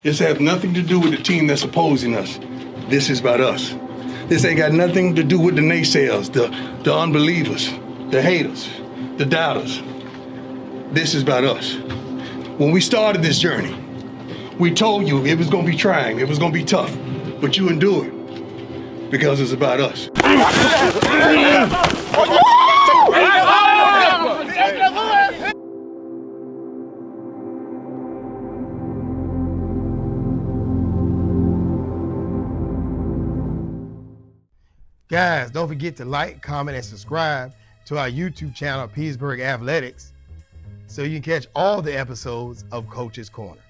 This has nothing to do with the team that's opposing us. This is about us. This ain't got nothing to do with the naysayers, the unbelievers, the haters, the doubters. This is about us. When we started this journey, we told you it was gonna be trying, it was gonna be tough, but you endured because it's about us. Guys, don't forget to like, comment, and subscribe to our YouTube channel, Petersburg Athletics, so you can catch all the episodes of Coach's Corner.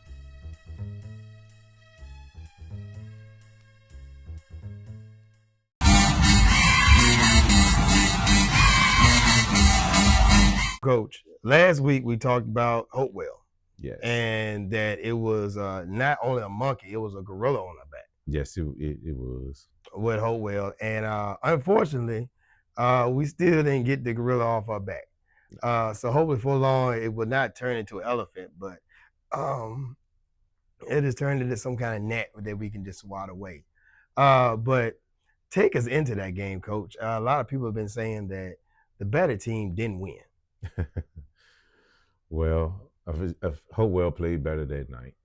Coach, last week we talked about Hopewell. Yes. And that it was not only a monkey, it was a gorilla on our back. Yes, it was. With Hopewell. And unfortunately, we still didn't get the gorilla off our back. So hopefully for long, it will not turn into an elephant, but it has turned into some kind of net that we can just swat away. But take us into that game, Coach. A lot of people have been saying that the better team didn't win. Well, Hopewell played better that night.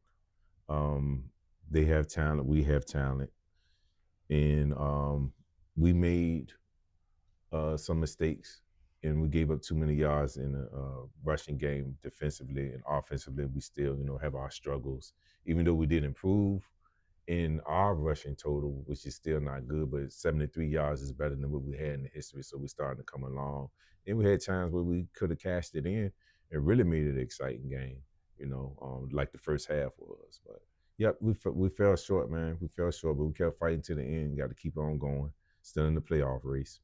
They have talent. We have talent. And we made some mistakes, and we gave up too many yards in the rushing game defensively and offensively. We still, have our struggles, even though we did improve in our rushing total, which is still not good, but 73 yards is better than what we had in the history. So we're starting to come along. And we had times where we could have cashed it in and really made it an exciting game, like the first half was. But yep, we fell short, man. We fell short, but we kept fighting to the end. Got to keep on going. Still in the playoff race.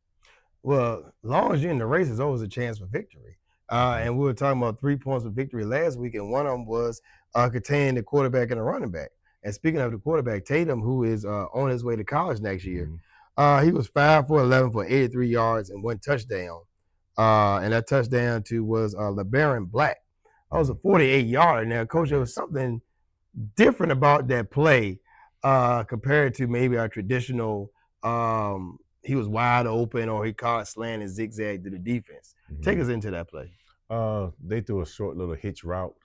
Well, as long as you're in the race, there's always a chance for victory. And we were talking about 3 points of victory last week, and one of them was containing the quarterback and the running back. And speaking of the quarterback, Tatum, who is on his way to college next year, he was 5 for 11 for 83 yards and 1 touchdown. And that touchdown was LeBaron Black. That was a 48-yarder. Now, Coach, there was something different about that play compared to maybe our traditional he was wide open or he caught slant and zigzag to the defense. Take us into that play. They threw a short little hitch route.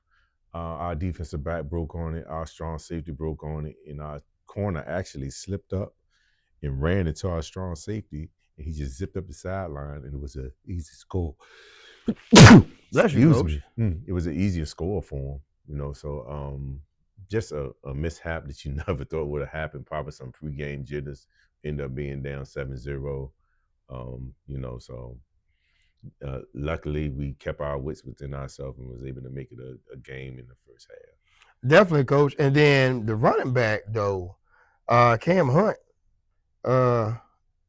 Our defensive back broke on it. Our strong safety broke on it. And our corner actually slipped up and ran into our strong safety. And he just zipped up the sideline, and it was an easy score. Excuse me. It was an easier score for him, So just a mishap that you never thought would have happened. Probably some pregame jitters. Ended up being down 7-0. So luckily we kept our wits within ourselves and was able to make it a game in the first half. Definitely, Coach. And then the running back, though, Cam Hunt,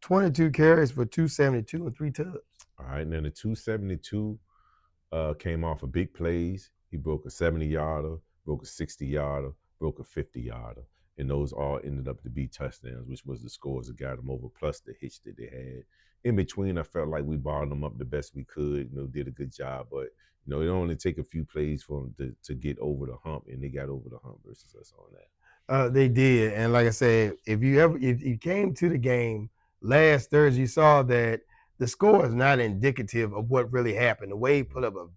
22 carries for 272 and 3 touchdowns. All right, and then the 272 came off of big plays. He broke a 70-yarder, broke a 60-yarder, broke a 50-yarder. And those all ended up to be touchdowns, which was the scores that got them over, plus the hitch that they had. In between, I felt like we balled them up the best we could, did a good job. But, it only take a few plays for them to get over the hump, and they got over the hump versus us on that. They did. And like I said, if you came to the game last Thursday, you saw that the score is not indicative of what really happened. The Wave put up a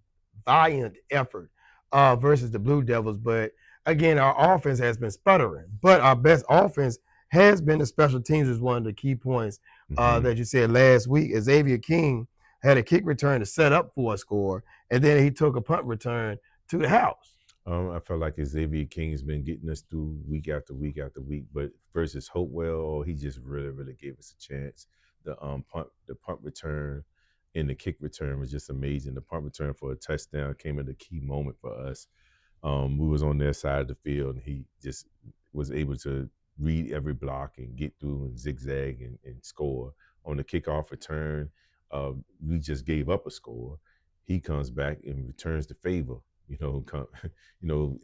valiant effort versus the Blue Devils, but again, our offense has been sputtering, but our best offense has been the special teams, is one of the key points that you said last week. Xavier King had a kick return to set up for a score, and then he took a punt return to the house. I felt like Xavier King's been getting us through week after week after week, but versus Hopewell, he just really, really gave us a chance. The punt return and the kick return was just amazing. The punt return for a touchdown came at a key moment for us. We was on their side of the field, and he just was able to read every block and get through and zigzag and score. On the kickoff return, we just gave up a score. He comes back and returns the favor.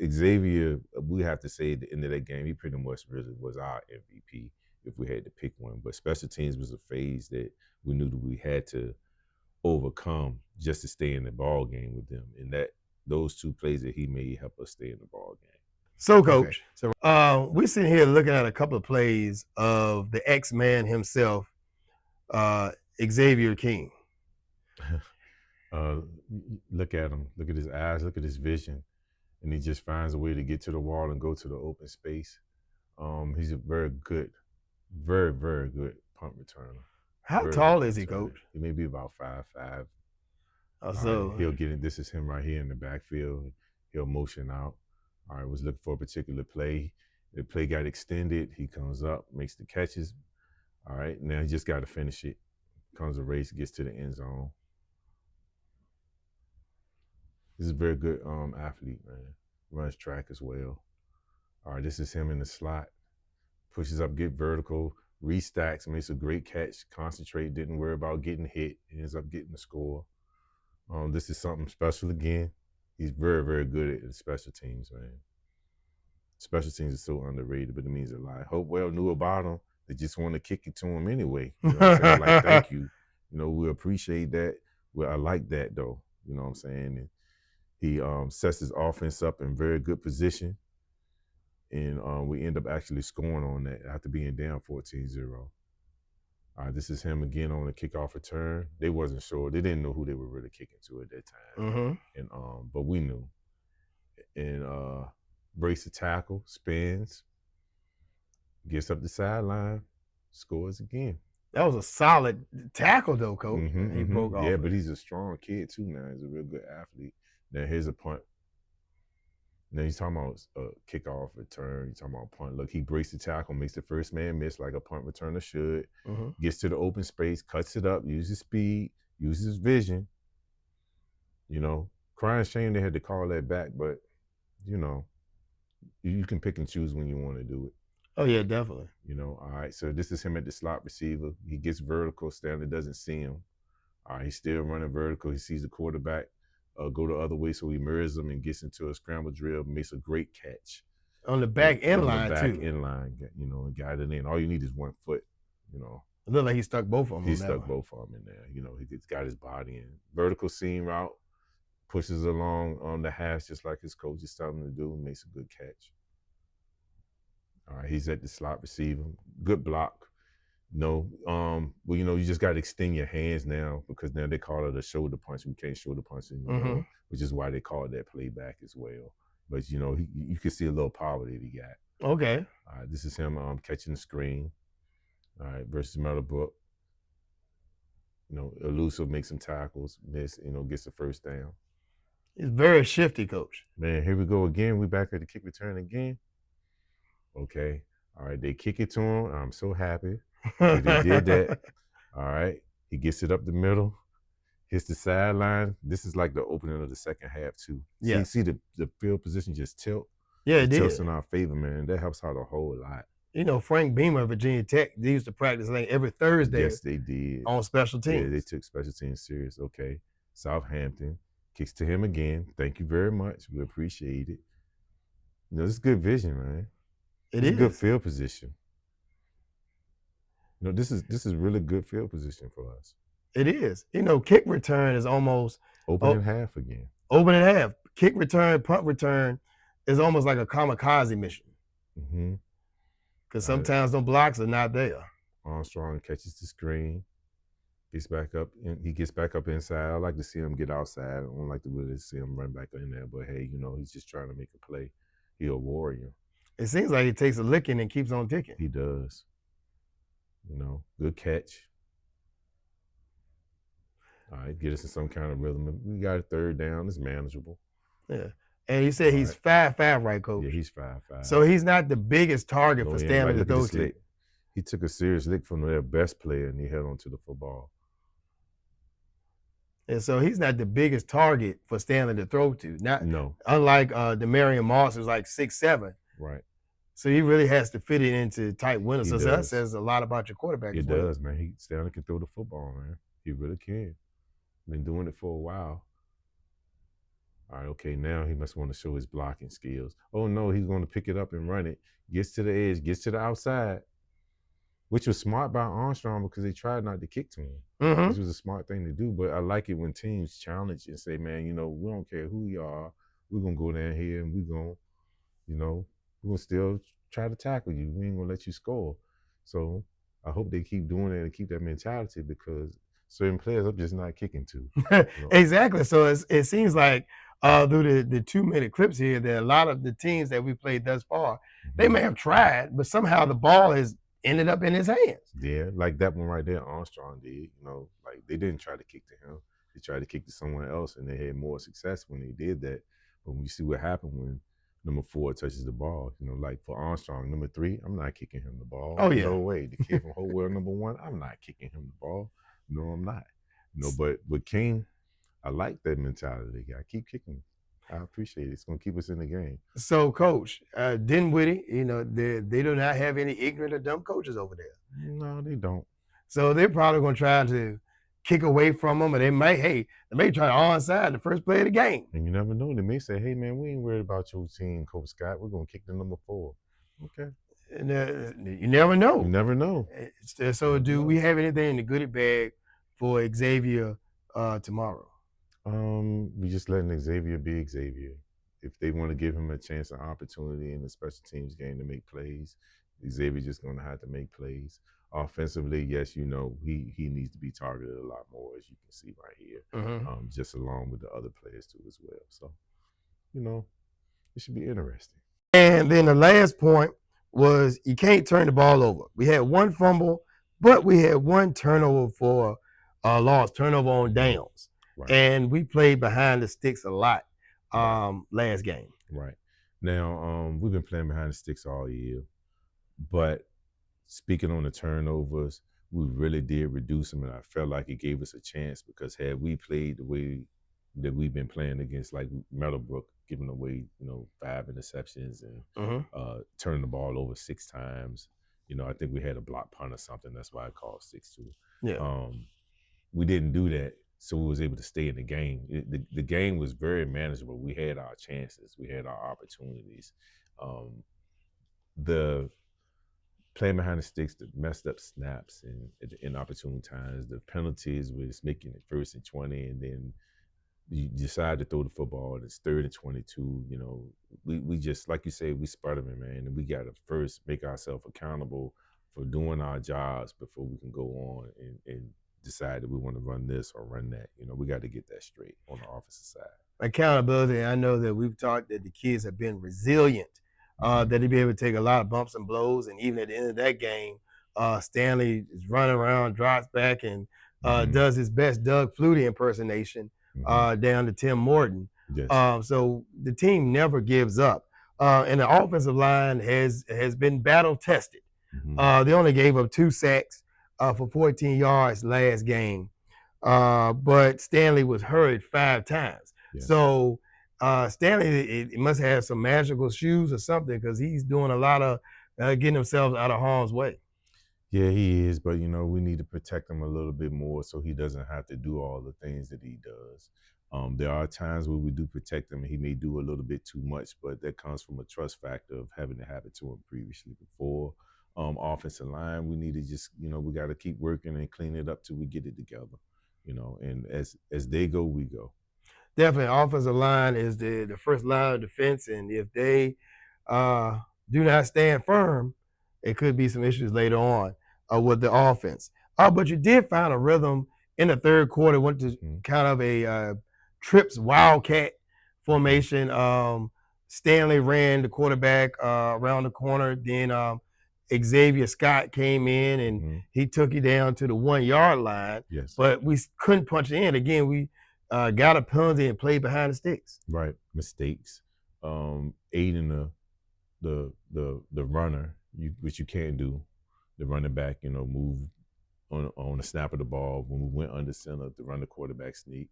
Xavier, we have to say at the end of that game, he pretty much really was our MVP if we had to pick one. But special teams was a phase that we knew that we had to overcome just to stay in the ball game with them. And those 2 plays that he made help us stay in the ball game. So, Coach, we're sitting here looking at a couple of plays of the X-Man himself, Xavier King. Look at him. Look at his eyes. Look at his vision, and he just finds a way to get to the wall and go to the open space. He's a very good punt returner. How Very tall good is he, returner. Coach? He may be about 5'5". So He'll get in. This is him right here in the backfield. He'll motion out. All right, was looking for a particular play. The play got extended. He comes up, makes the catches. All right, now he just got to finish it. Comes a race, gets to the end zone. This is a very good athlete, man. Runs track as well. All right, this is him in the slot. Pushes up, get vertical, restacks, makes a great catch, concentrate, didn't worry about getting hit, ends up getting the score. This is something special again. He's very, very good at the special teams, man. Special teams is so underrated, but it means a lot. Hopewell knew about him. They just want to kick it to him anyway. You know what I'm saying? Like, thank you. You know, we appreciate that. Well, I like that, though. You know what I'm saying? And he sets his offense up in very good position. And we end up actually scoring on that after being down 14-0. This is him again on the kickoff return. They wasn't sure. They didn't know who they were really kicking to at that time. Mm-hmm. And but we knew. And breaks the tackle, spins, gets up the sideline, scores again. That was a solid tackle, though, Coach. Mm-hmm, he broke off. Yeah, but he's a strong kid too now. He's a real good athlete. Now here's a punt. Now he's talking about a kickoff return. He's talking about punt. Look, he breaks the tackle, makes the first man miss like a punt returner should. Mm-hmm. Gets to the open space, cuts it up, uses speed, uses vision. You know, crying shame they had to call that back, but you know, you can pick and choose when you want to do it. Oh yeah, definitely. You know, all right. So this is him at the slot receiver. He gets vertical. Stanley doesn't see him. All right, he's still running vertical. He sees the quarterback go the other way, so he mirrors him and gets into a scramble drill, makes a great catch. On the back end line, too. On the back end line, you know, and got it in. All you need is 1 foot, you know. It looked like he stuck both of them. He stuck both of them in there. You know, he's got his body in. Vertical seam route, pushes along on the hash just like his coach is telling him to do, makes a good catch. All right, he's at the slot receiver. Good block. No, well, you know, you just got to extend your hands now because now they call it a shoulder punch. We can't shoulder punch anymore, which is why they call that playback as well. But, you know, you can see a little power that he got. Okay. All right, this is him catching the screen. All right, versus Meadowbrook. You know, elusive, makes some tackles, miss, you know, gets the first down. He's very shifty, Coach. Man, here we go again. We back at the kick return again. Okay. All right, they kick it to him. I'm so happy. They did that. All right. He gets it up the middle, hits the sideline. This is like the opening of the second half, too. Yeah. See the field position just tilt? Yeah, it tilts did. in our favor, man. That helps out a whole lot. You know, Frank Beamer of Virginia Tech, they used to practice, I think, every Thursday. Yes, they did. On special teams. Yeah, they took special teams serious. Okay. Southampton kicks to him again. Thank you very much. We appreciate it. You know, this is good vision, man. It's good field position. You know, this is really good field position for us. It is. You know, kick return is almost open in half again. Open in half. Kick return, punt return is almost like a kamikaze mission. Mm-hmm. Because sometimes them blocks are not there. Armstrong catches the screen, gets back up, and he gets back up inside. I like to see him get outside. I don't like to really see him run back in there. But hey, you know, he's just trying to make a play. He's a warrior. It seems like he takes a licking and keeps on ticking. He does. You know, good catch. All right, get us in some kind of rhythm. We got a third down. It's manageable. Yeah. And you said he's 5'5", right, Coach? Yeah, he's 5'5". So he's not the biggest target for Stanley to throw to. He took a serious lick from their best player and he held on to the football. And so he's not the biggest target for Stanley to throw to. No. Unlike Demarion Moss, who's like 6'7". Right. So he really has to fit it into tight windows. So that does. says a lot about your quarterback. It does, man. Stanley can throw the football, man. He really can. Been doing it for a while. All right, okay, now he must want to show his blocking skills. Oh, no, he's going to pick it up and run it. Gets to the edge, gets to the outside, which was smart by Armstrong because they tried not to kick to him. Mm-hmm. This was a smart thing to do, but I like it when teams challenge and say, man, you know, we don't care who you are. We're going to go down here and we're going to, you know, we're gonna still try to tackle you. We ain't gonna let you score. So I hope they keep doing it and keep that mentality because certain players I'm just not kicking to. Exactly. So it seems like through the 2 minute clips here that a lot of the teams that we played thus far, they may have tried, but somehow the ball has ended up in his hands. Yeah, like that one right there, Armstrong did. Like they didn't try to kick to him. They tried to kick to someone else, and they had more success when they did that. But when you see what happened when number 4 touches the ball, like for Armstrong, number 3, I'm not kicking him the ball. Oh, yeah. No way. The kid from Hopewell, number 1, I'm not kicking him the ball. No, I'm not. But with King, I like that mentality. I keep kicking. I appreciate it. It's gonna keep us in the game. So, Coach, Dinwiddie, they do not have any ignorant or dumb coaches over there. No, they don't. So they're probably going to try to kick away from them, or they may try to onside the first play of the game. And you never know. They may say, "Hey, man, we ain't worried about your team, Coach Scott. We're gonna kick the number 4." Okay. And, you never know. You never know. So, do we have anything in the goodie bag for Xavier tomorrow? We just letting Xavier be Xavier. If they want to give him a chance, an opportunity in the special teams game to make plays, Xavier's just going to have to make plays. Offensively, yes, he needs to be targeted a lot more, as you can see right here, just along with the other players too as well. So, it should be interesting. And then the last point was you can't turn the ball over. We had one fumble, but we had one turnover for loss, turnover on downs. Right. And we played behind the sticks a lot last game. Right. Now, we've been playing behind the sticks all year, but speaking on the turnovers, we really did reduce them, and I felt like it gave us a chance because had we played the way that we've been playing against, like Meadowbrook, giving away, 5 interceptions and turning the ball over 6 times. I think we had a block punt or something. That's why I called 6-2. Yeah. We didn't do that, so we was able to stay in the game. The game was very manageable. We had our chances. We had our opportunities. The playing behind the sticks, the messed up snaps and inopportune times, the penalties was making it 1st and 20, and then you decide to throw the football and it's 3rd and 22. We just, like you said, we Spider-Man, man, and we got to first make ourselves accountable for doing our jobs before we can go on and decide that we want to run this or run that. We got to get that straight on the offensive side. Accountability. I know that we've talked that the kids have been resilient, that they'll be able to take a lot of bumps and blows, and even at the end of that game, Stanley is running around, drops back, and does his best Doug Flutie impersonation down to Tim Morton. Yes. So the team never gives up, and the offensive line has been battle tested. They only gave up 2 sacks for 14 yards last game, but Stanley was hurried 5 times. Yes. So Stanley it must have some magical shoes or something because he's doing a lot of getting himself out of harm's way. Yeah, he is, but we need to protect him a little bit more so he doesn't have to do all the things that he does. There are times where we do protect him and he may do a little bit too much, but that comes from a trust factor of having it happen to him previously before. Offensive line, we need to just, we got to keep working and clean it up till we get it together, and as they go, we go. Definitely, offensive line is the first line of defense, and if they do not stand firm, it could be some issues later on with the offense. But you did find a rhythm in the 3rd quarter, went to kind of a trips wildcat formation. Stanley ran the quarterback around the corner, then Xavier Scott came in and he took you down to the 1-yard line. Yes. But we couldn't punch it in. Again, we got a penalty and played behind the sticks. Right. Mistakes. Aiding the runner, which you can't do. The running back, move on the snap of the ball. When we went under center to run the quarterback sneak.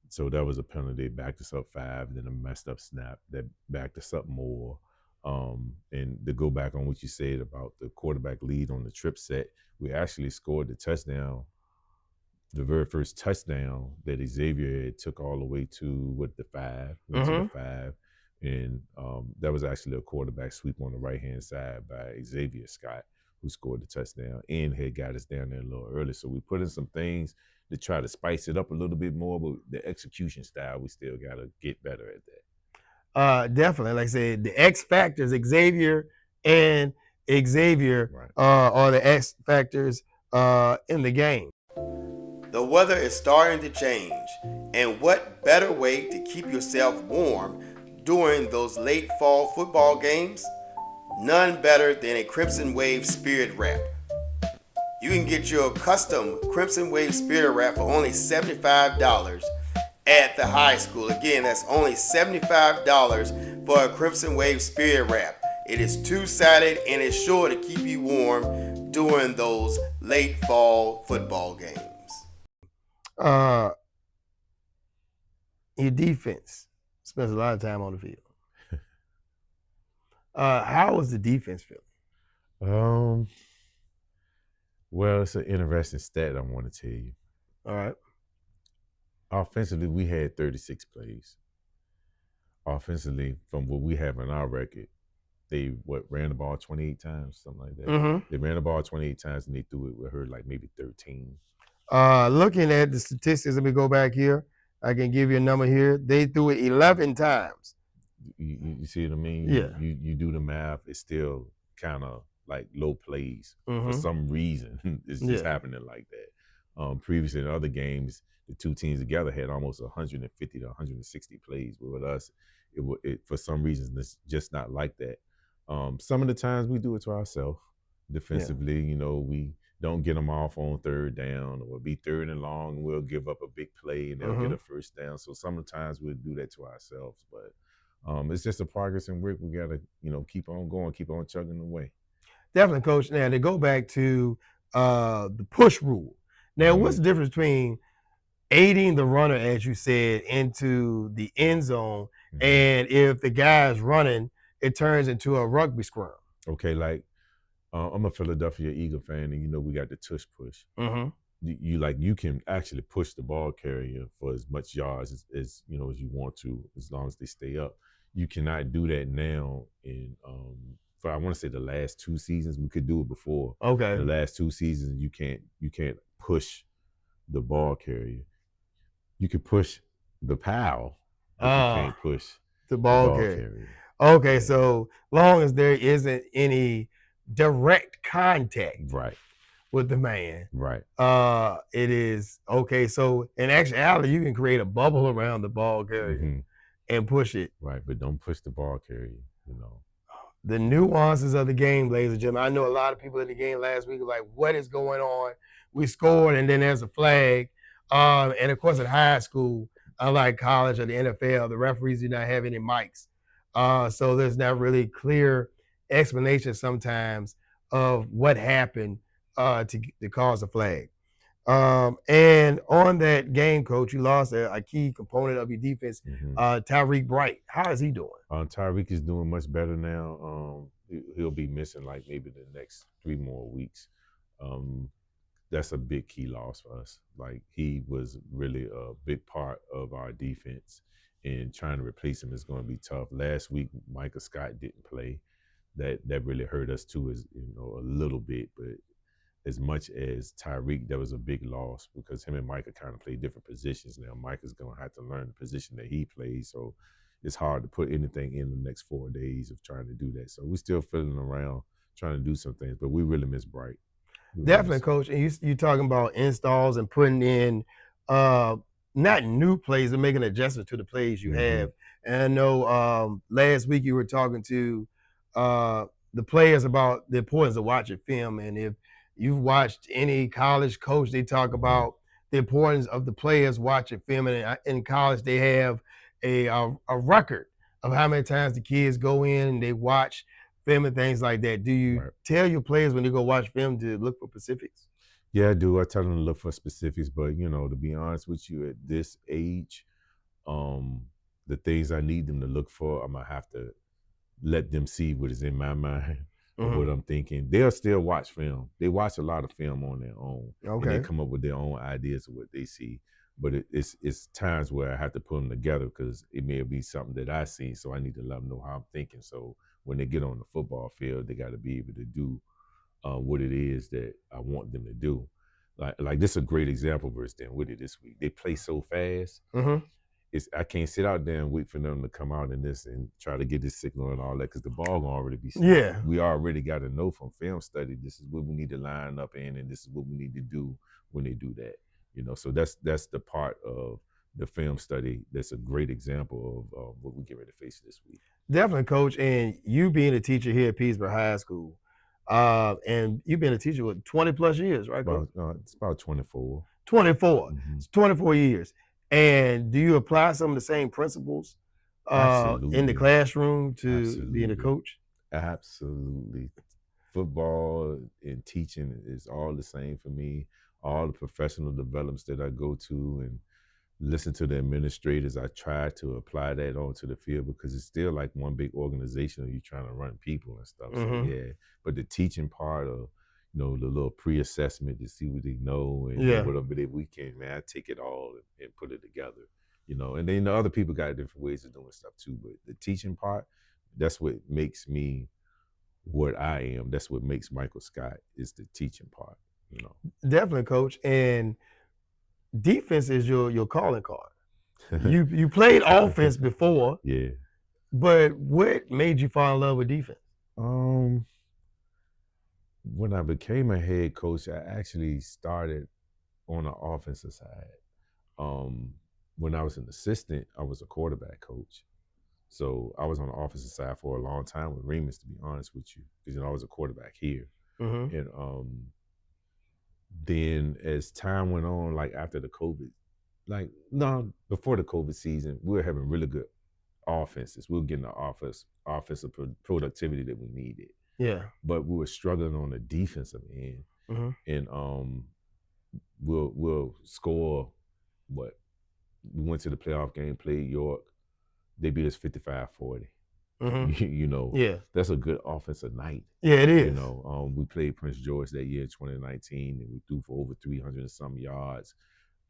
So that was a penalty, backed us up 5, then a messed up snap that backed us up more. And to go back on what you said about the quarterback lead on the trip set, we actually scored the touchdown, the very first touchdown that Xavier took all the way to the 5, went to the 5. And that was actually a quarterback sweep on the right-hand side by Xavier Scott, who scored the touchdown and had got us down there a little early. So we put in some things to try to spice it up a little bit more, but the execution style, we still got to get better at that. Definitely. Like I said, the X factors, Xavier and Xavier Right. are the X factors in the game. The weather is starting to change, and what better way to keep yourself warm during those late fall football games? None better than a Crimson Wave Spirit Wrap. You can get your custom Crimson Wave Spirit Wrap for only $75 at the high school. Again, that's only $75 for a Crimson Wave Spirit Wrap. It is two-sided and is sure to keep you warm during those late fall football games. Your defense spends a lot of time on the field. How was the defense feeling? Well, it's an interesting stat I want to tell you. All right. Offensively, we had 36 plays. Offensively, from what we have in our record, they ran the ball 28 times, something like that. Mm-hmm. They ran the ball 28 times and they threw it with her like maybe 13. Looking at the statistics, let me go back here. I can give you a number here. They threw it 11 times. You see what I mean? Yeah. You do the math, it's still kind of like low plays. For some reason. It's just happening like that. Previously in other games, the two teams together had almost 150 to 160 plays. But with us, it for some reason it's just not like that. Some of the times we do it to ourselves defensively. You know, we don't get them off on third down, or be third and long, and we'll give up a big play and they'll get a first down. So some of the times we'll do that to ourselves. But it's just a progress and work. We gotta, keep on going, keep on chugging away. Definitely, Coach. Now to go back to the push rule. Now, what's the difference between aiding the runner, as you said, into the end zone, and if the guy's running, it turns into a rugby scrum? Okay, like I'm a Philadelphia Eagle fan, and we got the tush push. You can actually push the ball carrier for as much yards as you want to, as long as they stay up. You cannot do that now for I want to say the last 2 seasons. We could do it before. Okay. The last 2 seasons you can't push the ball carrier. You can push the pal, but you can't push the ball carrier. Okay, so long as there isn't any direct contact with the man. Right. It is okay. So in actuality, you can create a bubble around the ball carrier and push it. Right, but don't push the ball carrier, The nuances of the game, ladies and gentlemen. I know a lot of people in the game last week were like, what is going on? We scored and then there's a flag. And of course, at high school, unlike college or the NFL, the referees do not have any mics. So there's not really clear explanation sometimes of what happened to cause a flag. And on that game, Coach, you lost a key component of your defense, Tyreek Bright. How is he doing? Tyreek is doing much better now. He'll be missing like maybe the next 3 more weeks. That's a big key loss for us. Like, he was really a big part of our defense, and trying to replace him is going to be tough. Last week, Micah Scott didn't play. That really hurt us too, a little bit. But as much as Tyreek, that was a big loss, because him and Micah kind of play different positions now. Micah's going to have to learn the position that he plays, so it's hard to put anything in the next 4 days of trying to do that. So we're still fiddling around trying to do some things, but we really miss Bright. Definitely, Coach. And you talking about installs and putting in not new plays, but making adjustments to the plays you have. And I know last week you were talking to the players about the importance of watching film. And if you've watched any college coach, they talk about the importance of the players watching film. And in college, they have a record of how many times the kids go in and they watch film and things like that. Do you tell your players when they go watch film to look for specifics? Yeah, I do. I tell them to look for specifics, but to be honest with you, at this age, the things I need them to look for, I'm gonna have to let them see what is in my mind or what I'm thinking. They'll still watch film. They watch a lot of film on their own, and they come up with their own ideas of what they see. But it's times where I have to put them together, because it may be something that I see, so I need to let them know how I'm thinking. So when they get on the football field, they got to be able to do what it is that I want them to do. Like this is a great example versus Dinwiddie this week. They play so fast. I can't sit out there and wait for them to come out in this and try to get this signal and all that because the ball gonna already be snapped. Yeah. We already got to know from film study this is what we need to line up in and this is what we need to do when they do that. So that's the part of the film study that's a great example of what we get ready to face this week. Definitely, Coach. And you being a teacher here at Petersburg High School, and you've been a teacher with 20 plus years, right, Coach? It's about 24. 24. Mhm. It's 24 years. And do you apply some of the same principles in the Absolutely. classroom to being a Absolutely. coach? Absolutely. Football and teaching is all the same for me. All the professional developments that I go to and listen to the administrators, I try to apply that onto the field because it's still like one big organization and you're trying to run people and stuff. So yeah, but the teaching part of, the little pre-assessment to see what they know and whatever we can, man, I take it all and put it together, and then the other people got different ways of doing stuff too. But the teaching part, that's what makes me what I am. That's what makes Michael Scott is the teaching part, Definitely, Coach. And defense is your calling card. You played offense before. Yeah. But what made you fall in love with defense? When I became a head coach, I actually started on the offensive side. When I was an assistant, I was a quarterback coach. So I was on the offensive side for a long time with Remus, to be honest with you, because I was a quarterback here. And then as time went on, like after the COVID, before the COVID season, we were having really good offenses. We were getting the offensive productivity that we needed. Yeah. But we were struggling on the defensive end. And we'll score what? We went to the playoff game, played York. They beat us 55-40. Yeah. That's a good offensive night. Yeah, it is. We played Prince George that year in 2019, and we threw for over 300 and something yards.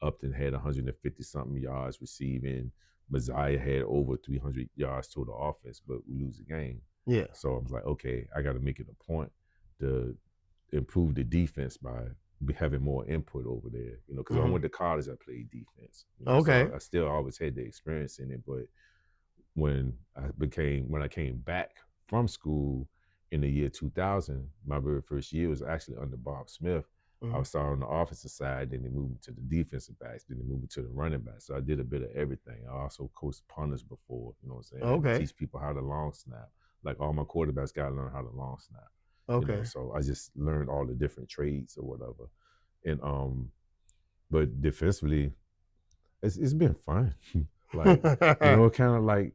Upton had 150 something yards receiving. Messiah had over 300 yards total offense, but we lose the game. Yeah. So I was like, okay, I got to make it a point to improve the defense by having more input over there. Because I went to college, I played defense. Okay. So I still always had the experience in it, but when I came back from school in the year 2000, my very first year was actually under Bob Smith. I was starting on the offensive side, then they moved me to the defensive backs, then they moved me to the running backs. So I did a bit of everything. I also coached punters before, you know what I'm saying? Okay. I teach people how to long snap. Like all my quarterbacks got to learn how to long snap. Okay. So I just learned all the different trades or whatever. And but defensively, it's been fun. Like, kind of like,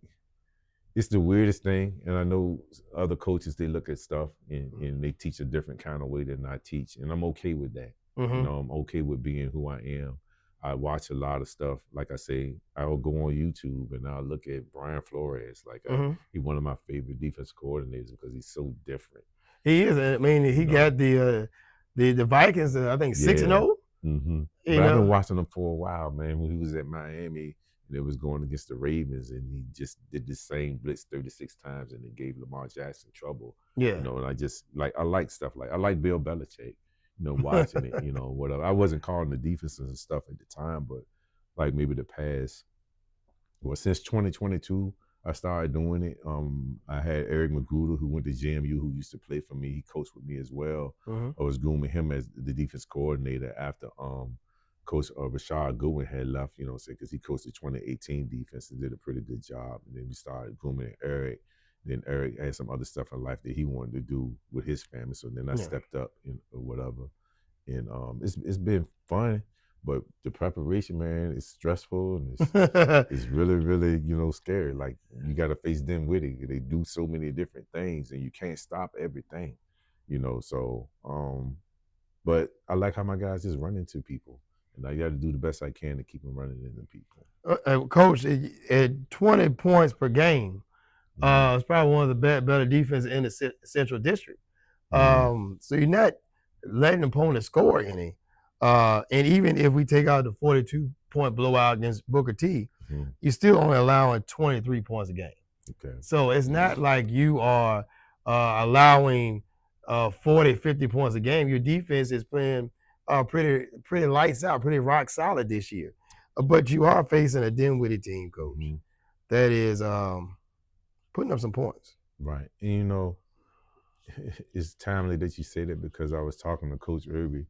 it's the weirdest thing, and I know other coaches, they look at stuff and they teach a different kind of way than I teach, and I'm okay with that. I'm okay with being who I am. I watch a lot of stuff. Like I say, I'll go on YouTube and I'll look at Brian Flores. He's one of my favorite defense coordinators because he's so different. He is. I mean, he got the Vikings, I think 6-0. But I've been watching him for a while, man. When he was at Miami, and it was going against the Ravens, and he just did the same blitz 36 times, and it gave Lamar Jackson trouble. Yeah. And I just I like stuff I like Bill Belichick, watching it, whatever. I wasn't calling the defenses and stuff at the time, but like maybe the past, since 2022, I started doing it. I had Eric Magruder, who went to JMU, who used to play for me. He coached with me as well. I was grooming him as the defense coordinator after Coach Rashad Goodwin had left, because he coached the 2018 defense and did a pretty good job. And then we started grooming Eric. Then Eric had some other stuff in life that he wanted to do with his family. So then I stepped up or whatever. And it's been fun, but the preparation, man, is stressful and it's really, really, scary. Like, you got to face Dinwiddie. They do so many different things and you can't stop everything, So, but I like how my guys just run into people. And I got to do the best I can to keep them running into people. Coach, at 20 points per game, it's probably one of the better defenses in the Central District. So you're not letting the opponent score any. And even if we take out the 42-point blowout against Booker T, you're still only allowing 23 points a game. Okay. So it's not like you are allowing 40, 50 points a game. Your defense is playing pretty lights out, pretty rock solid this year. But you are facing a Dinwiddie team, coach, Mm-hmm. that is putting up some points. Right. And you know, it's timely that you say that because I was talking to Coach Irby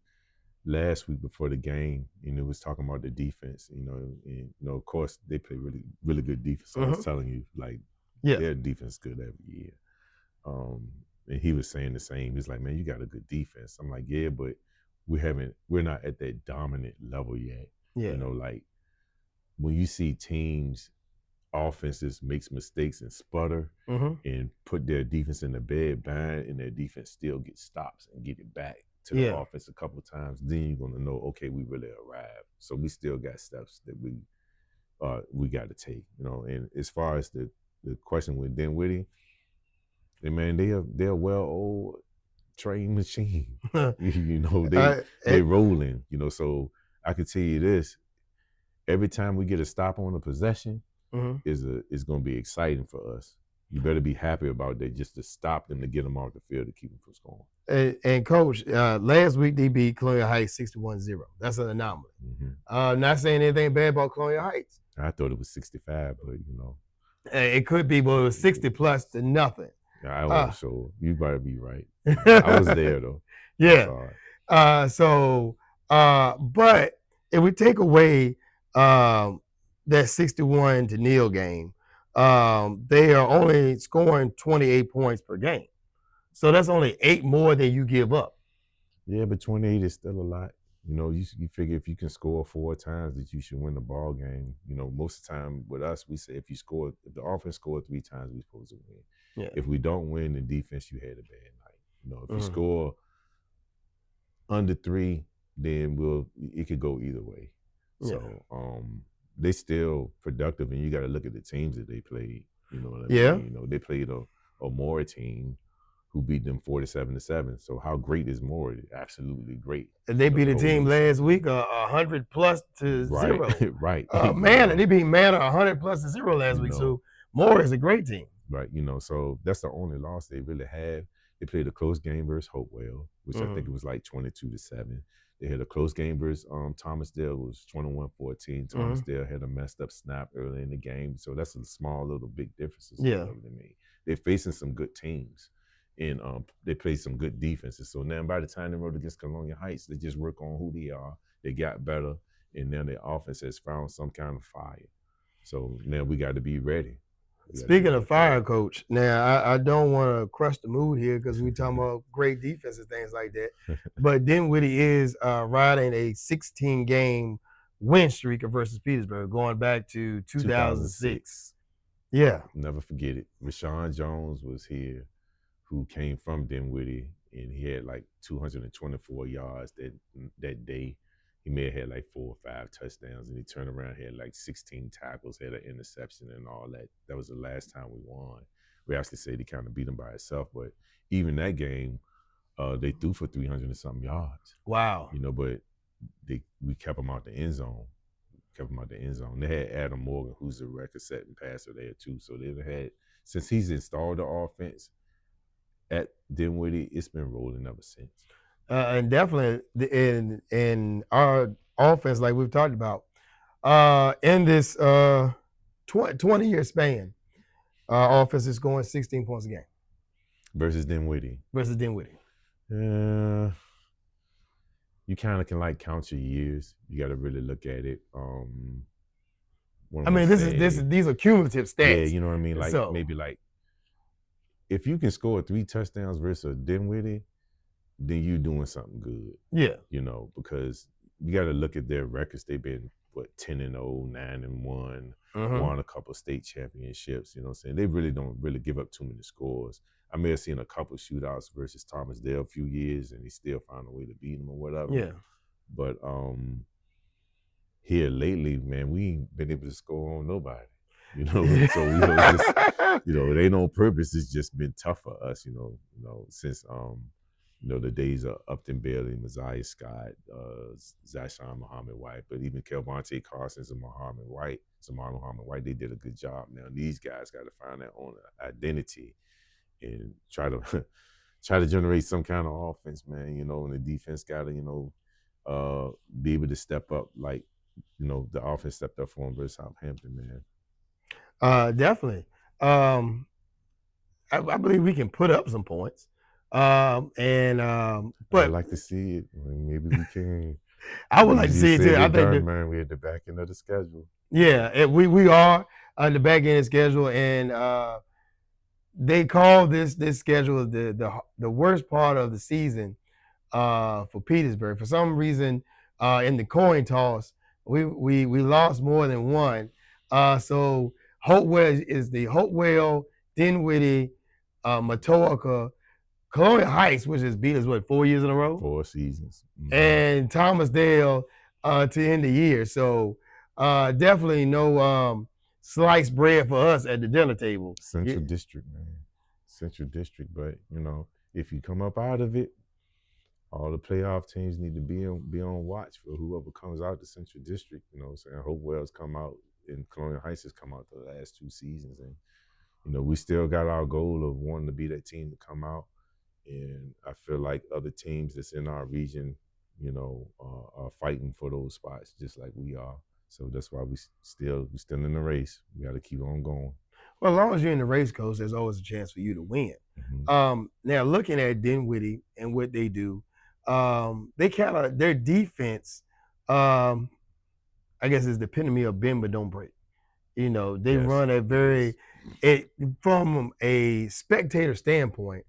last week before the game, and it was talking about the defense. And of course they play really, really good defense. So I was telling you, like, their defense is good every year. And he was saying the same. He's like, man, you got a good defense. I'm like, yeah, but we're not at that dominant level yet. Yeah. You know, like when you see teams, offenses makes mistakes and sputter and put their defense in the bed bind, and their defense still gets stops and get it back to the offense a couple of times, then you're gonna know, okay, we really arrived. So we still got steps that we got to take, you know. And as far as the question with Dinwiddie, man, they're a well-oiled trained machine. You know, they rolling. You know, so I can tell you this: every time we get a stop on a possession, is going to be exciting for us. You better be happy about that, just to stop them, to get them off the field, to keep them from scoring. And Coach, last week they beat Colonial Heights 61-0. That's an anomaly. Not saying anything bad about Colonial Heights. I thought it was 65, but you know, it could be, but it was 60 plus to nothing. I wasn't sure. You better be right. I was there though. Yeah. But if we take away that 61-0 game, they are only scoring 28 points per game. So that's only 8 more than you give up. Yeah, but 28 is still a lot. You know, you figure if you can score 4 times that you should win the ball game. You know, most of the time with us, we say if the offense scored 3 times, we're supposed to win. Yeah. If we don't win the defense, you had a bad night. You know, if you score under 3, then it could go either way. So they still productive, and you got to look at the teams that they played. You know what I mean? You know, they played a Moore team who beat them 47-7. So how great is Moore? Absolutely great. And they beat a team last week 100 plus to 0. Right. Man, they beat Manor 100 plus to 0 last week. So Moore is a great team. Right. You know, so that's the only loss they really have. They played a close game versus Hopewell, which I think it was like 22-7. They had a close game versus Thomasdale, was 21-14. Thomasdale had a messed up snap early in the game. So that's a small little big differences. Yeah. They're facing some good teams, and they play some good defenses. So now by the time they rode against Colonial Heights, they just work on who they are. They got better, and now their offense has found some kind of fire. So now we got to be ready. Speaking of fire, Coach, now I don't want to crush the mood here because we're talking about great defense and things like that. But Dinwiddie is riding a 16-game win streak versus Petersburg going back to 2006. Yeah. Never forget it. Rashawn Jones was here, who came from Dinwiddie, and he had like 224 yards that day. He may have had like 4 or 5 touchdowns, and he turned around, had like 16 tackles, had an interception and all that. That was the last time we won. We actually said he kind of beat him by himself, but even that game, they threw for 300 and something yards. Wow. You know, but we kept them out the end zone. They had Adam Morgan, who's a record-setting passer there too. So they've had, since he's installed the offense at Dinwiddie, it's been rolling ever since. And definitely in our offense, like we've talked about, in this 20-year span, our offense is scoring 16 points a game. Versus Dinwiddie. You kind of can like count your years. You got to really look at it. These are cumulative stats. Yeah, you know what I mean? Like maybe like if you can score 3 touchdowns versus Dinwiddie, then you doing something good. Yeah. You know, because you got to look at their records. They've been 10-0, 9-1, won a couple of state championships. You know what I'm saying? They really don't really give up too many scores. I may have seen a couple of shootouts versus Thomasdale a few years, and he still found a way to beat them or whatever. Yeah. But here lately, man, we ain't been able to score on nobody. You know, so we just, you know, it ain't on purpose. It's just been tough for us. You know, since the days of Upton Bailey, Messiah Scott, Zashawn Muhammad White, but even Kelvonte Carsons and Samar Muhammad White, they did a good job. Now these guys got to find their own identity and try to generate some kind of offense, man. You know, and the defense got to, be able to step up like the offense stepped up for him versus Southampton, man. Definitely. I believe we can put up some points. I'd But like to see it. I mean, maybe we can. I would like to You see it said too. I it think done, that, man. We're at the back end of the schedule. we are on the back end of the schedule, and they call this schedule the worst part of the season for Petersburg. For some reason, in the coin toss, we lost more than one. So Hopewell is the Hopewell, Dinwiddie, Matoaka, Colonial Heights, which has beat us 4 years in a row, 4 seasons. Mm-hmm. and Thomasdale to end the year. So definitely no sliced bread for us at the dinner table. Central District, man. Central District, but if you come up out of it, all the playoff teams need to be on watch for whoever comes out the Central District. You know what I'm saying? Hopewell's come out and Colonial Heights has come out the last 2 seasons, and we still got our goal of wanting to be that team to come out. And I feel like other teams that's in our region, are fighting for those spots just like we are. So that's why we still in the race. We got to keep on going. Well, as long as you're in the race, coach, there's always a chance for you to win. Mm-hmm. Now, looking at Dinwiddie and what they do, their defense, I guess, is the epitome of bend but don't break. They run from a spectator standpoint,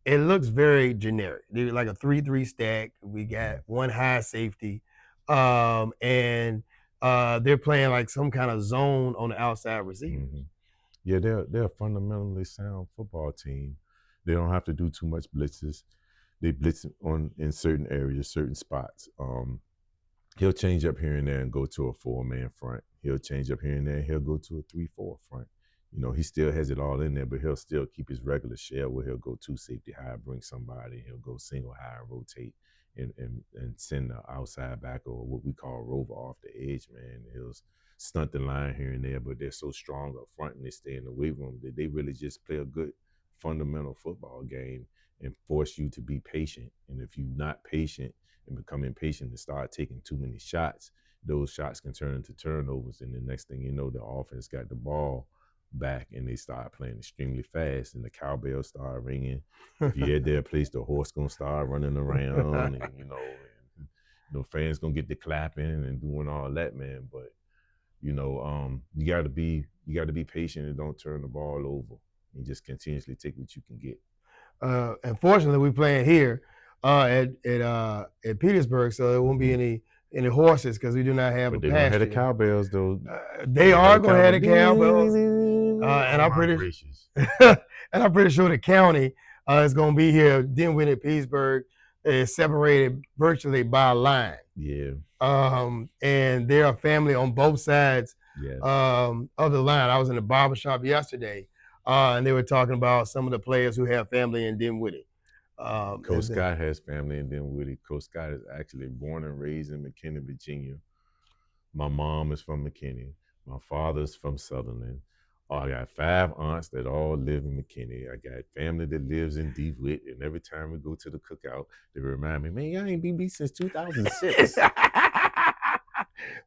it looks very generic. They're like a 3-3 stack. We got one high safety, and they're playing like some kind of zone on the outside receiver. Mm-hmm. Yeah, they're a fundamentally sound football team. They don't have to do too much blitzes. They blitz in certain areas, certain spots. He'll change up here and there and go to a 4-man front. He'll change up here and there. He'll go to a 3-4 front. He still has it all in there, but he'll still keep his regular shell where he'll go 2 safety high, bring somebody. He'll go single high, rotate, and send the outside back or what we call rover off the edge, man. He'll stunt the line here and there, but they're so strong up front and they stay in the weight room that they really just play a good fundamental football game and force you to be patient. And if you're not patient and become impatient and start taking too many shots, those shots can turn into turnovers. And the next thing you know, the offense got the ball back and they start playing extremely fast and the cowbells start ringing. If you're at their place, the horse gonna start running around and fans gonna get the clapping and doing all that, man. But you gotta be patient and don't turn the ball over and just continuously take what you can get. Unfortunately, we're playing here at Petersburg, so there won't be any horses because we do not have but a they're pasture. Gonna have the cowbells though. They are going to have the cowbells, and I'm pretty sure the county is going to be here. Dinwiddie, Petersburg is separated virtually by a line. Yeah. And they're a family on both sides yes. Of the line. I was in the barbershop yesterday, and they were talking about some of the players who have family in Dinwiddie. Coach Scott has family in Dinwiddie. Coach Scott is actually born and raised in McKinney, Virginia. My mom is from McKinney. My father's from Sutherland. I got 5 aunts that all live in McKinney. I got family that lives in DeWitt, and every time we go to the cookout, they remind me, man, y'all ain't been since 2006.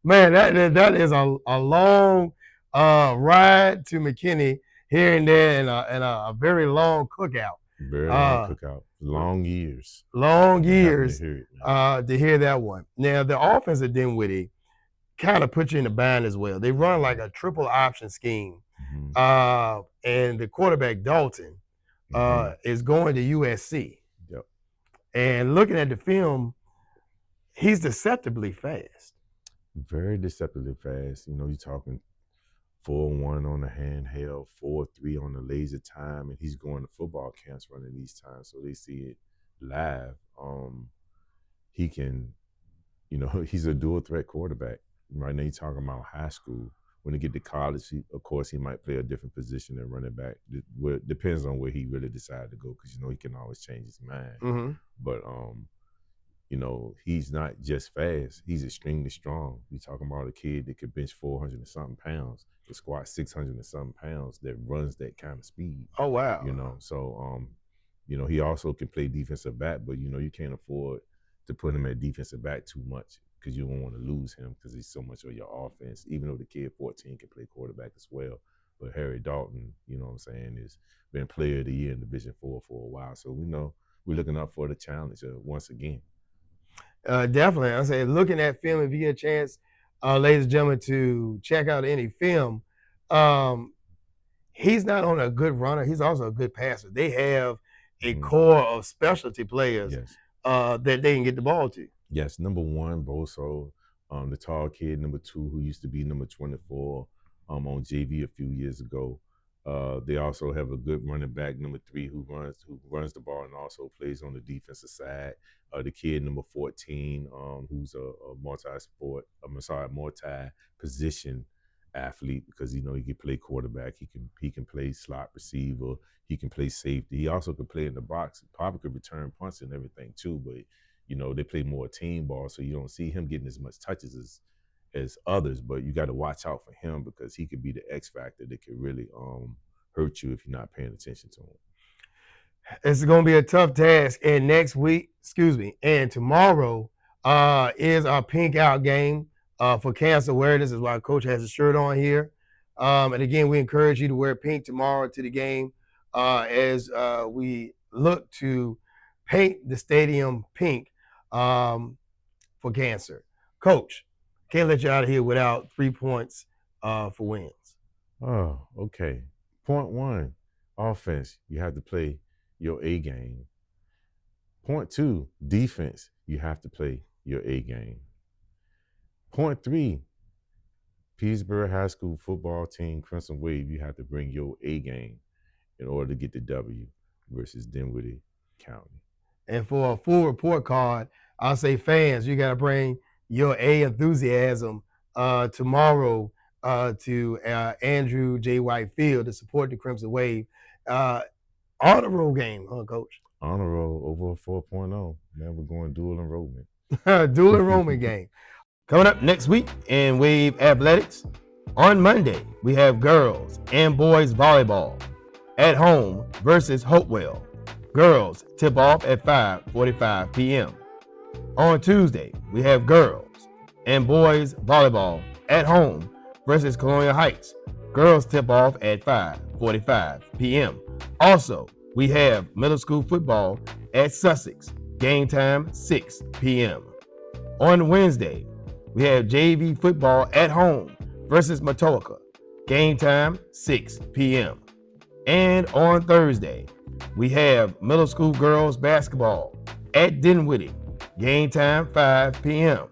Man, that is a long ride to McKinney here and there, and a very long cookout. Very long cookout. Long years. Long years to hear that one. Now, the offense at Dinwiddie kind of put you in a bind as well. They run like a triple option scheme. Mm-hmm. And the quarterback, Dalton, is going to USC. Yep. And looking at the film, he's deceptively fast. Very deceptively fast. You're talking 4-1 on the handheld, 4-3 on the laser time, and he's going to football camps running these times, so they see it live. He can, he's a dual threat quarterback. Right now, you're talking about high school. When he get to college, of course, he might play a different position than running back. It depends on where he really decided to go, because he can always change his mind. Mm-hmm. But he's not just fast; he's extremely strong. You're talking about a kid that could bench 400 and something pounds, that squat 600 and something pounds, that runs that kind of speed. Oh wow! So he also can play defensive back, but you can't afford to put him at defensive back too much. because you don't want to lose him because he's so much of your offense. Even though the kid 14 can play quarterback as well, but Harry Dalton, you know what I'm saying, has been Player of the Year in Division 4 for a while. So we know we're looking up for the challenge once again. Definitely. I say, looking at film, if you get a chance, ladies and gentlemen, to check out any film, he's not only a good runner, he's also a good passer. They have a core of specialty players that they can get the ball to. Yes, number one, Boso, the tall kid. Number two, who used to be number 24 on JV a few years ago. They also have a good running back, number 3, who runs the ball and also plays on the defensive side. The kid, number 14, who's a multi-position athlete, because he can play quarterback, he can play slot receiver, he can play safety. He also can play in the box. Probably could return punts and everything too, but they play more team ball, so you don't see him getting as much touches as others. But you got to watch out for him because he could be the X factor that could really hurt you if you're not paying attention to him. It's going to be a tough task. And and tomorrow is our Pink Out game for cancer awareness. Is why Coach has a shirt on here. And again, we encourage you to wear pink tomorrow to the game as we look to paint the stadium pink for cancer. Coach, can't let you out of here without 3 points for wins. Oh, okay. Point 1, offense, you have to play your A game. Point 2, defense, you have to play your A game. Point 3, Petersburg High School football team, Crimson Wave, you have to bring your A game in order to get the W versus Dinwiddie County. And for a full report card, I'll say fans, you got to bring your A enthusiasm tomorrow to Andrew J. White Field to support the Crimson Wave. Honor roll game, huh, Coach? Honor roll over 4.0. Now we're going dual enrollment. Dual enrollment game. Coming up next week in Wave Athletics, on Monday, we have girls and boys volleyball at home versus Hopewell. Girls tip off at 5:45 p.m. On Tuesday, we have girls and boys volleyball at home versus Colonial Heights. Girls tip off at 5:45 p.m. Also, we have middle school football at Sussex. Game time 6 p.m. On Wednesday, we have JV football at home versus Matoaka. Game time 6 p.m. And on Thursday, we have middle school girls basketball at Dinwiddie. Game time 5 p.m.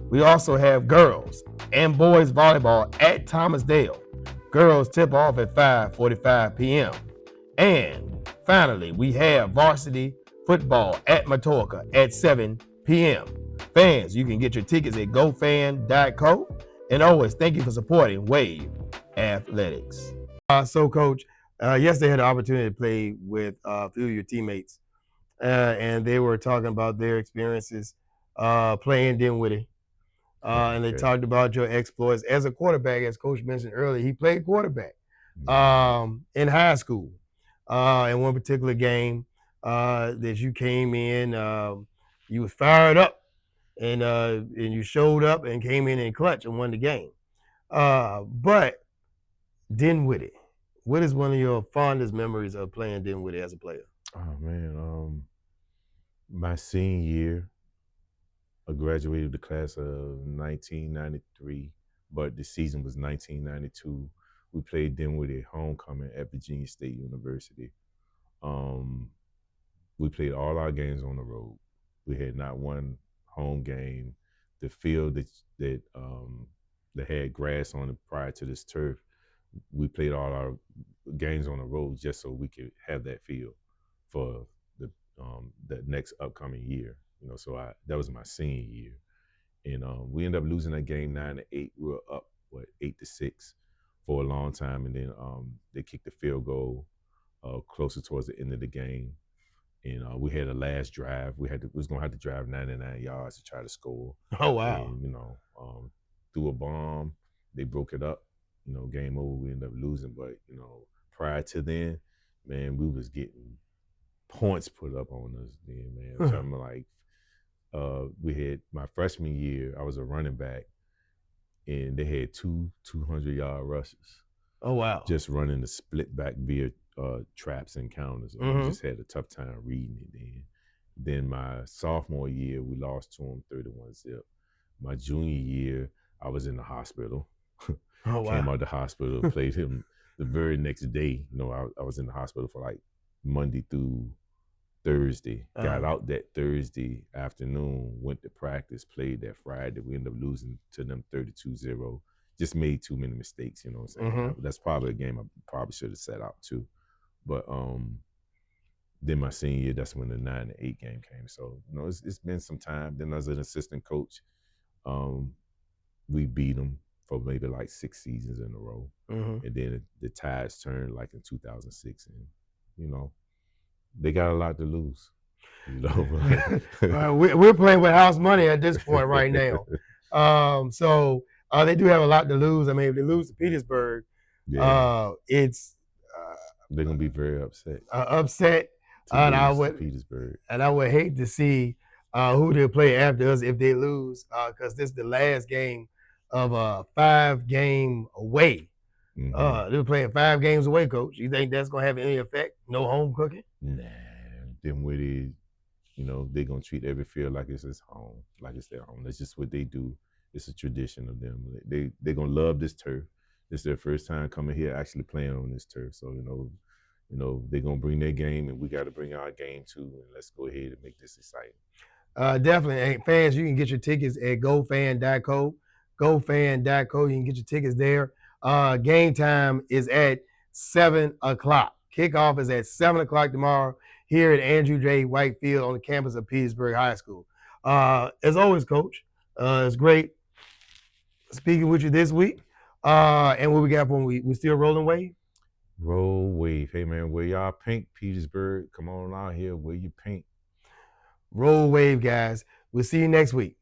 We also have girls and boys volleyball at Thomasdale. Girls tip off at 5:45 p.m. And finally, we have varsity football at Matoaka at 7 p.m. Fans, you can get your tickets at gofan.co. And always, thank you for supporting Wave Athletics. So, Coach, yesterday I had the opportunity to play with a few of your teammates, and they were talking about their experiences playing Dinwiddie. And they talked about your exploits as a quarterback. As Coach mentioned earlier, he played quarterback in high school. In one particular game that you came in, you was fired up, and you showed up and came in clutch and won the game. But Dinwiddie, what is one of your fondest memories of playing Dinwiddie as a player? Oh man, my senior year, I graduated the class of 1993, but the season was 1992. We played Dinwiddie homecoming at Virginia State University. We played all our games on the road. We had not one home game. The field that had grass on it prior to this turf, we played all our games on the road just so we could have that field for the next upcoming year. So that was my senior year, and we ended up losing that game 9-8. We were up 8-6 for a long time, and then they kicked the field goal closer towards the end of the game, and we had a last drive. We was gonna have to drive 99 yards to try to score. Oh wow! And, threw a bomb. They broke it up. Game over. We ended up losing, but prior to then, man, we was getting points put up on us then, man. Something like we had my freshman year, I was a running back, and they had 200-yard rushes. Oh, wow. Just running the split back via traps and counters. And we just had a tough time reading it then my sophomore year, we lost to them 31-0. My junior year, I was in the hospital. Oh, wow. Came out of the hospital, played him the very next day. I was in the hospital for like Monday through Thursday. Got out that Thursday afternoon, went to practice, played that Friday. We ended up losing to them 32-0. Just made too many mistakes, you know what I'm saying? That's probably a game I probably should have set out too. But then my senior year, that's when the 9-8 game came. So, it's been some time. Then as an assistant coach, we beat them for maybe like 6 seasons in a row. And then the tides turned like in 2006. And, they got a lot to lose. We're playing with house money at this point right now. So they do have a lot to lose. I mean, if they lose to Petersburg, it's they're gonna be very upset. Upset. And I would hate to see who they play after us if they lose, because this is the last game of a 5-game away. They're playing 5 games away, Coach. You think that's gonna have any effect? No home cooking? Nah, Dinwiddie, they're gonna treat every field like it's his home, like it's their home. That's just what they do. It's a tradition of them. They're gonna love this turf. It's their first time coming here, actually playing on this turf. So they're gonna bring their game, and we got to bring our game too. And let's go ahead and make this exciting. Definitely, hey, fans, you can get your tickets at gofan.co. Gofan.co. You can get your tickets there. Game time is at 7:00. Kickoff is at 7:00 tomorrow here at Andrew J. White Field on the campus of Petersburg High School. As always, Coach, it's great speaking with you this week. And what we got for we still rolling wave? Roll wave. Hey, man, wear y'all pink, Petersburg. Come on out here, wear your pink. Roll wave, guys. We'll see you next week.